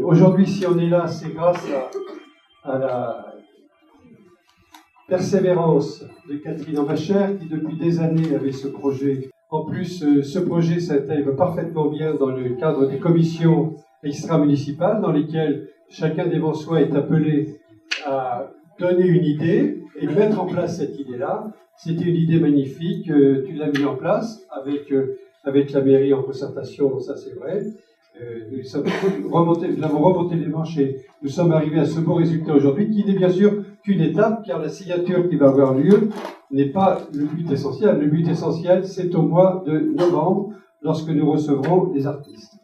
Aujourd'hui, si on est là, c'est grâce à la persévérance de Catherine Ambacher, qui depuis des années avait ce projet. En plus, ce projet s'intègre parfaitement bien dans le cadre des commissions extra-municipales, dans lesquelles chacun des Vansois est appelé à donner une idée et mettre en place cette idée-là. C'était une idée magnifique, tu l'as mis en place avec la mairie en concertation, ça c'est vrai. Nous avons remonté les manches et nous sommes arrivés à ce beau résultat aujourd'hui, qui n'est bien sûr qu'une étape, car la signature qui va avoir lieu n'est pas le but essentiel. Le but essentiel, c'est au mois de novembre, lorsque nous recevrons les artistes.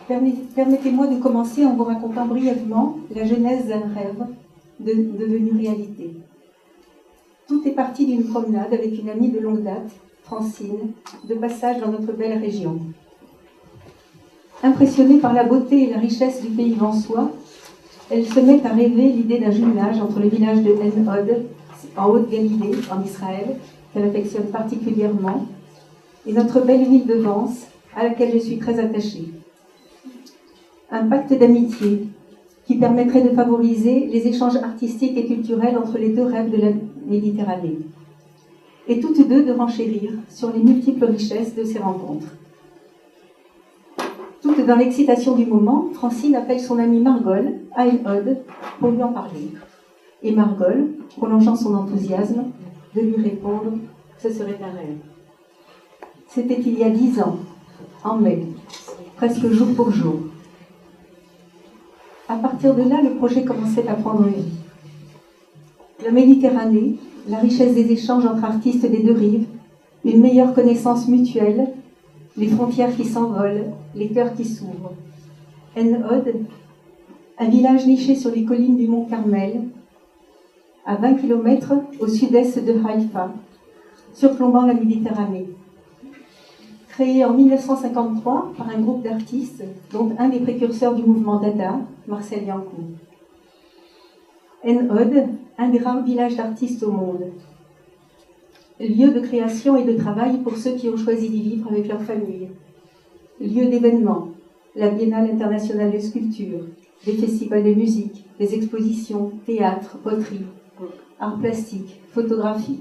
Permettez-moi de commencer en vous racontant brièvement la genèse d'un rêve devenu réalité. Tout est parti d'une promenade avec une amie de longue date, Francine, de passage dans notre belle région. Impressionnée par la beauté et la richesse du pays vansois, elle se met à rêver l'idée d'un jumelage entre le village de En-Hod, en Haute-Galilée, en Israël, qu'elle affectionne particulièrement, et notre belle ville de Vence, à laquelle je suis très attachée. Un pacte d'amitié qui permettrait de favoriser les échanges artistiques et culturels entre les deux rêves de la Méditerranée, et toutes deux de renchérir sur les multiples richesses de ces rencontres. Toute dans l'excitation du moment, Francine appelle son amie Margole à En-Hod pour lui en parler. Et Margole, prolongeant son enthousiasme, de lui répondre que ce serait un rêve. C'était il y a 10 ans, en mai, presque jour pour jour. À partir de là, le projet commençait à prendre vie. La Méditerranée, la richesse des échanges entre artistes des deux rives, une meilleure connaissance mutuelle, les frontières qui s'envolent, les cœurs qui s'ouvrent. En-Hod, un village niché sur les collines du mont Carmel, à 20 km au sud-est de Haïfa, surplombant la Méditerranée. Créé en 1953 par un groupe d'artistes, dont un des précurseurs du mouvement Dada, Marcel Yankou. En-Hod, un des rares villages d'artistes au monde. Lieu de création et de travail pour ceux qui ont choisi d'y vivre avec leur famille. Lieu d'événements, la Biennale internationale de sculpture, des festivals de musique, des expositions, théâtre, poterie, arts plastiques, photographie.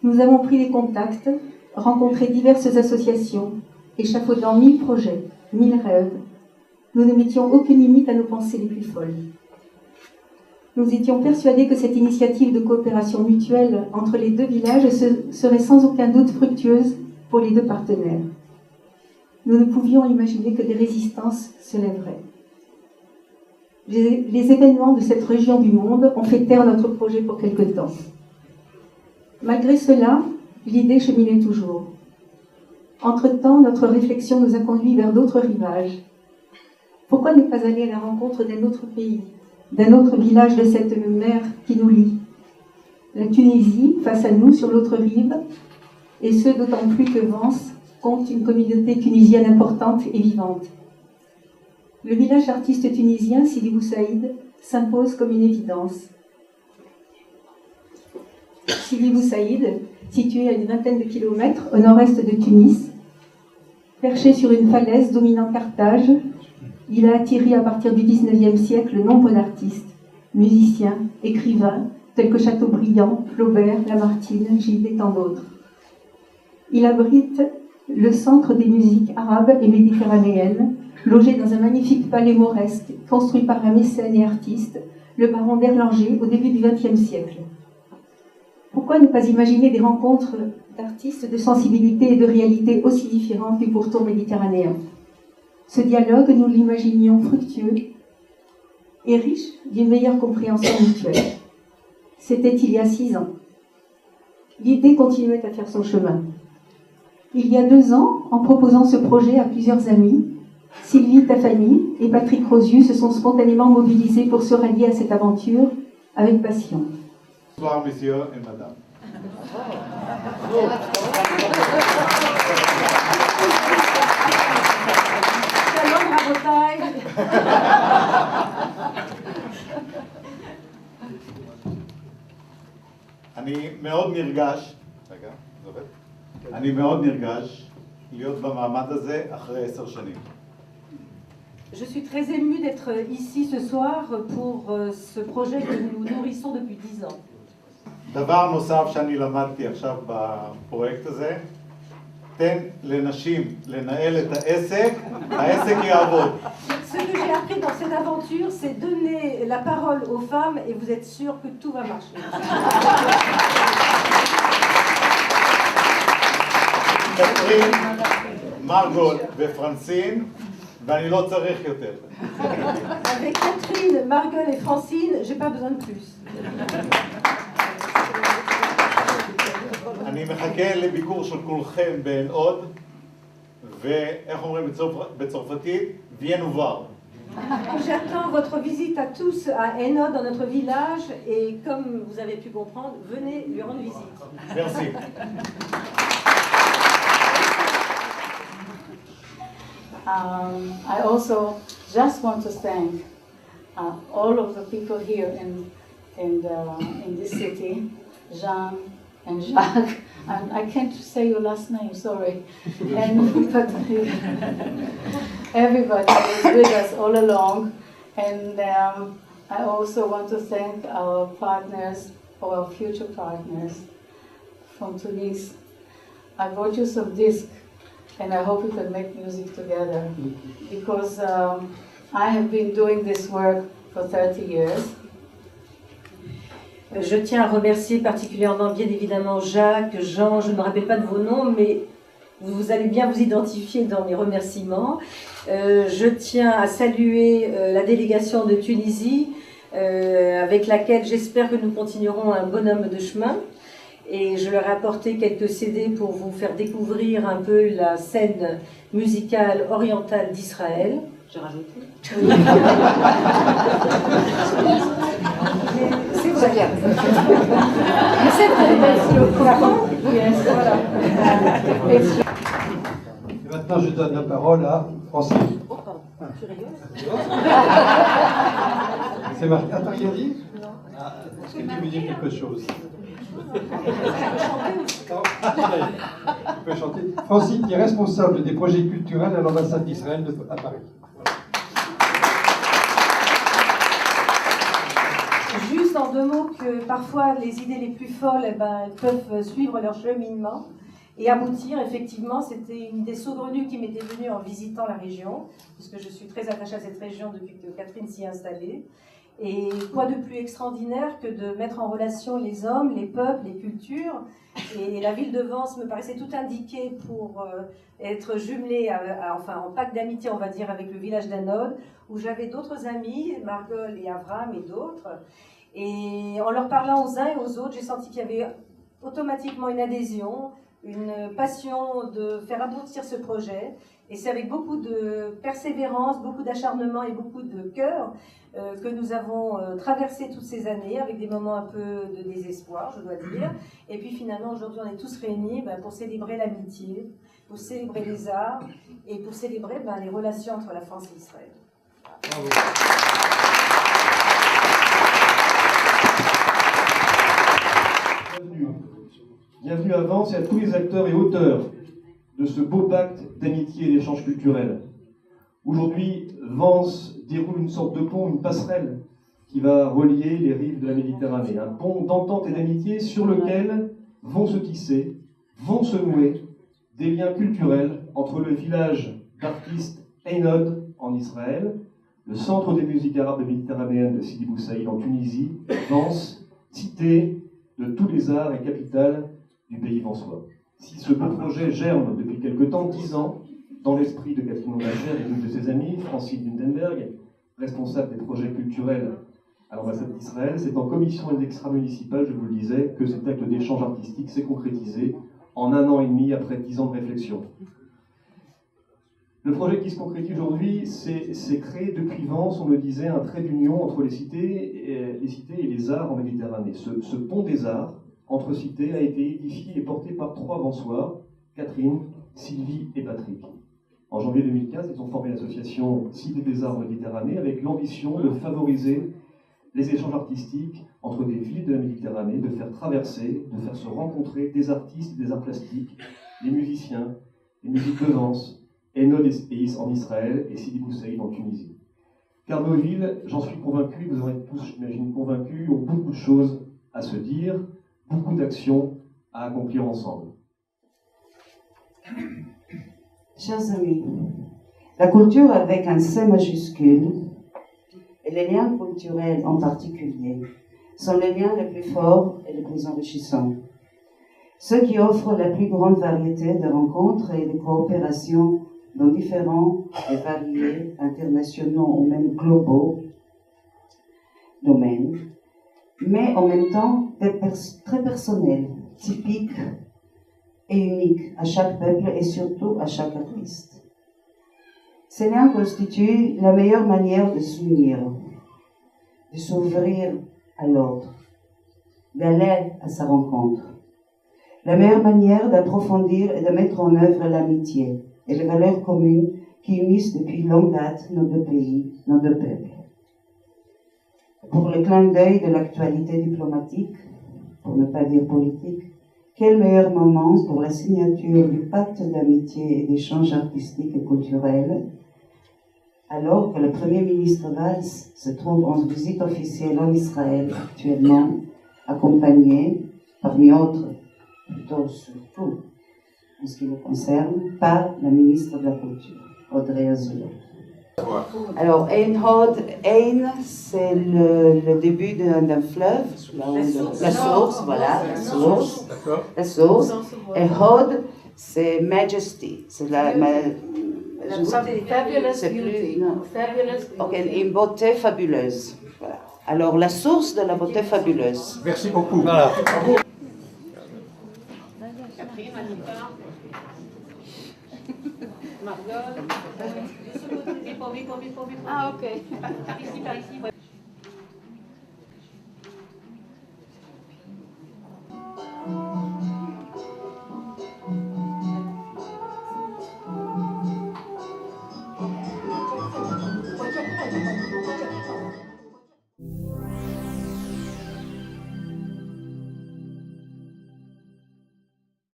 Nous avons pris des contacts, rencontré diverses associations, échafaudant 1000 projets, 1000 rêves. Nous ne mettions aucune limite à nos pensées les plus folles. Nous étions persuadés que cette initiative de coopération mutuelle entre les deux villages serait sans aucun doute fructueuse pour les deux partenaires. Nous ne pouvions imaginer que des résistances se lèveraient. Les événements de cette région du monde ont fait taire notre projet pour quelque temps. Malgré cela, l'idée cheminait toujours. Entre-temps, notre réflexion nous a conduits vers d'autres rivages. Pourquoi ne pas aller à la rencontre d'un autre pays, d'un autre village de cette mer qui nous lie? La Tunisie, face à nous, sur l'autre rive, et ce d'autant plus que Vence compte une communauté tunisienne importante et vivante. Le village d'artistes tunisien, Sidi Bou Saïd, s'impose comme une évidence. Sidi Bou Saïd, situé à une vingtaine de kilomètres au nord-est de Tunis, perché sur une falaise dominant Carthage, il a attiré à partir du XIXe siècle nombre d'artistes, musiciens, écrivains, tels que Chateaubriand, Flaubert, Lamartine, Gide et tant d'autres. Il abrite le centre des musiques arabes et méditerranéennes, logé dans un magnifique palais mauresque construit par un mécène et artiste, le baron d'Erlanger, au début du XXe siècle. Pourquoi ne pas imaginer des rencontres d'artistes de sensibilité et de réalité aussi différentes du pourtour méditerranéen? Ce dialogue, nous l'imaginions fructueux et riche d'une meilleure compréhension mutuelle. C'était il y a 6 ans. L'idée continuait à faire son chemin. Il y a 2 ans, en proposant ce projet à plusieurs amis, Sylvie Tafani et Patrick Rosius se sont spontanément mobilisés pour se rallier à cette aventure avec passion. Bonsoir, messieurs et madame. Shalom, Rabotai. אני מאוד נרגש, רגע, זה עובד? אני מאוד נרגש להיות במעמד הזה אחרי 10 שנים. Je suis très émue d'être ici ce soir pour ce projet que nous nourrissons depuis 10 ans. דבר נוסף שאני למדתי עכשיו בפרויקט הזה, תן לנשים לנהל את העסק, העסק יעבוד. Ce que j'ai appris dans cette aventure, c'est donner la parole aux femmes et vous êtes sûr que tout va marcher. קטרין, מרגול ופרנסין, ואני לא צריך יותר. Avec Catherine, Margol et Francine, j'ai pas besoin de plus. אני מחכה לביקור של כולכם בעין עוד, ואיך אומרים בצרפתית? viens nous voir. J'attends votre visite à tous à Hainaut, dans notre village, et comme vous avez pu comprendre, venez lui rendre visite. Merci. I also just want to thank all of the people here in this city, Jean and Jacques, and I can't say your last name, sorry, and but everybody is with us all along, and I also want to thank our partners, our future partners from Tunis. I brought you some discs, and I hope we can make music together, because I have been doing this work for 30 years. Je tiens à remercier particulièrement, bien évidemment, Jacques, Jean, je ne me rappelle pas de vos noms, mais vous allez bien vous identifier dans mes remerciements. Je tiens à saluer la délégation de Tunisie, avec laquelle j'espère que nous continuerons un bonhomme de chemin. Et je leur ai apporté quelques CD pour vous faire découvrir un peu la scène musicale orientale d'Israël. J'ai rajouté. Oui. C'est très bien. Mais c'est vrai. Yes, voilà. Et maintenant, je donne la parole à Francine. Oh, pardon. Tu rigoles? C'est marqué. Ah, t'as rien dit? Non. Est-ce que tu veux dire quelque chose? Tu peux chanter. Francine, qui est responsable des projets culturels à l'ambassade d'Israël à Paris. Juste en 2 mots que parfois les idées les plus folles elles peuvent suivre leur cheminement et aboutir. Effectivement, c'était une idée saugrenue qui m'était venue en visitant la région, puisque je suis très attachée à cette région depuis que Catherine s'y est installée. Et quoi de plus extraordinaire que de mettre en relation les hommes, les peuples, les cultures. Et la ville de Vence me paraissait tout indiquée pour être jumelée, enfin en pacte d'amitié, on va dire, avec le village d'Hainaut, où j'avais d'autres amis, Margol et Avram et d'autres. Et en leur parlant aux uns et aux autres, j'ai senti qu'il y avait automatiquement une adhésion, une passion de faire aboutir ce projet. Et c'est avec beaucoup de persévérance, beaucoup d'acharnement et beaucoup de cœur que nous avons traversé toutes ces années, avec des moments un peu de désespoir, je dois dire. Et puis finalement, aujourd'hui, on est tous réunis pour célébrer l'amitié, pour célébrer les arts et pour célébrer les relations entre la France et Israël. Bravo. Bienvenue à Vence et à tous les acteurs et auteurs de ce beau pacte d'amitié et d'échange culturel. Aujourd'hui, Vence déroule une sorte de pont, une passerelle qui va relier les rives de la Méditerranée. Un pont d'entente et d'amitié sur lequel vont se tisser, vont se nouer des liens culturels entre le village d'artistes Hainaut en Israël, le centre des musiques arabes méditerranéennes de Sidi Bou Saïd en Tunisie, Vence, cité de tous les arts et capitale du pays vensois. Si ce beau projet germe depuis quelque temps, 10 ans, dans l'esprit de Catherine Bacher et d'une de ses amies, Francine Lindenberg, responsable des projets culturels à l'ambassade d'Israël, c'est en commission extra-municipale, je vous le disais, que cet acte d'échange artistique s'est concrétisé en 1 an et demi après 10 ans de réflexion. Le projet qui se concrétise aujourd'hui, c'est créé depuis Vence, on le disait, un trait d'union entre les cités et les arts en Méditerranée. Ce pont des arts entre cités a été édifié et porté par 3 Vensois, Catherine, Sylvie et Patrick. En janvier 2015, ils ont formé l'association Cité des Arts en Méditerranée avec l'ambition de favoriser les échanges artistiques entre des villes de la Méditerranée, de faire traverser, de faire se rencontrer des artistes, des arts plastiques, des musiciens, les musiques de Vence, Enod en Israël et Sidi Bou Saïd en Tunisie. Car nos villes, j'en suis convaincu, vous en êtes tous, j'imagine, convaincus, ont beaucoup de choses à se dire, beaucoup d'actions à accomplir ensemble. Chers amis, la culture avec un C majuscule et les liens culturels en particulier sont les liens les plus forts et les plus enrichissants. Ceux qui offrent la plus grande variété de rencontres et de coopérations dans différents et variés, internationaux ou même globaux domaines, mais en même temps très personnels, typiques et uniques à chaque peuple et surtout à chaque artiste. Ces liens constituent la meilleure manière de s'unir, de s'ouvrir à l'autre, d'aller à sa rencontre. La meilleure manière d'approfondir et de mettre en œuvre l'amitié et les valeurs communes qui unissent depuis longue date nos deux pays, nos deux peuples. Pour le clin d'œil de l'actualité diplomatique, pour ne pas dire politique, quel meilleur moment pour la signature du pacte d'amitié et d'échange artistique et culturel, alors que le Premier ministre Valls se trouve en visite officielle en Israël actuellement, accompagné, parmi autres, plutôt surtout, en ce qui nous concerne, par la ministre de la Culture, Audrey Azoulay. Alors, Ein Hod, Ein, c'est le début d'un fleuve, la source, voilà, la source. Et Hod, c'est Majesty, c'est c'est plus, non. Ok, une beauté fabuleuse. Voilà. Alors, la source de la beauté fabuleuse. Merci beaucoup. Voilà. Ah, ok.